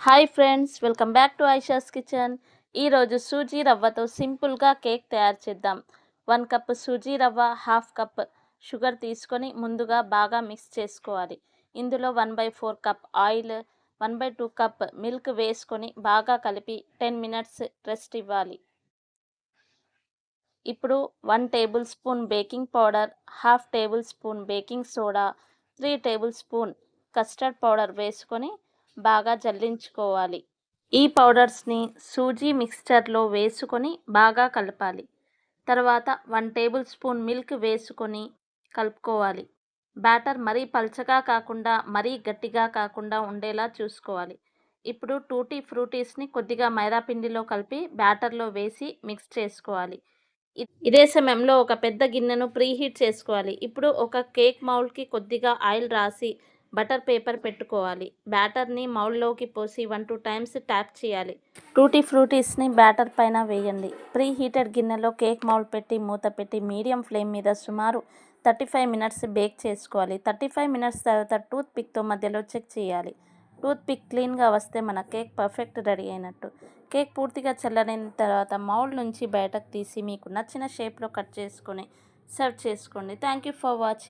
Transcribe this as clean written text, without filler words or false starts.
Hi friends, welcome back to Aisha's kitchen. ఈరోజు సూజీ రవ్వతో సింపుల్గా కేక్ తయారు చేద్దాం. 1 కప్ సూజీ రవ్వ, హాఫ్ కప్ షుగర్ తీసుకొని ముందుగా బాగా మిక్స్ చేసుకోవాలి. ఇందులో 1/4 కప్ ఆయిల్, 1/2 కప్ మిల్క్ వేసుకొని బాగా కలిపి 10 మినిట్స్ రెస్ట్ ఇవ్వాలి. ఇప్పుడు 1 table spoon baking powder, half table spoon baking soda, 3 table spoon custard powder వేసుకొని బాగా జల్లించుకోవాలి. ఈ పౌడర్స్ని సూజీ మిక్స్చర్లో వేసుకొని బాగా కలపాలి. తర్వాత 1 టేబుల్ స్పూన్ మిల్క్ వేసుకొని కలుపుకోవాలి. బ్యాటర్ మరీ పల్చగా కాకుండా మరీ గట్టిగా కాకుండా ఉండేలా చూసుకోవాలి. ఇప్పుడు టూటీ ఫ్రూటీస్ని కొద్దిగా మైదా పిండిలో కలిపి బ్యాటర్లో వేసి మిక్స్ చేసుకోవాలి. ఇదే సమయంలో ఒక పెద్ద గిన్నెను ప్రీహీట్ చేసుకోవాలి. ఇప్పుడు ఒక కేక్ మౌల్డ్కి కొద్దిగా ఆయిల్ రాసి బటర్ పేపర్ పెట్టుకోవాలి. బ్యాటర్ని మౌల్డ్లోకి పోసి 1-2 టైమ్స్ ట్యాప్ చేయాలి. టూటీ ఫ్రూటీస్ని బ్యాటర్ పైన వేయండి. ప్రీ హీటెడ్ గిన్నెలో కేక్ మౌల్డ్ పెట్టి మూత పెట్టి మీడియం ఫ్లేమ్ మీద సుమారు 35 మినిట్స్ బేక్ చేసుకోవాలి. 35 మినిట్స్ తర్వాత టూత్ పిక్తో మధ్యలో చెక్ చేయాలి. టూత్ పిక్ క్లీన్గా వస్తే మన కేక్ పర్ఫెక్ట్ రెడీ అయినట్టు. కేక్ పూర్తిగా చల్లరైన తర్వాత మౌల్డ్ నుంచి బయటకు తీసి మీకు నచ్చిన షేప్లో కట్ చేసుకొని సర్వ్ చేసుకోండి. Thank you for watching.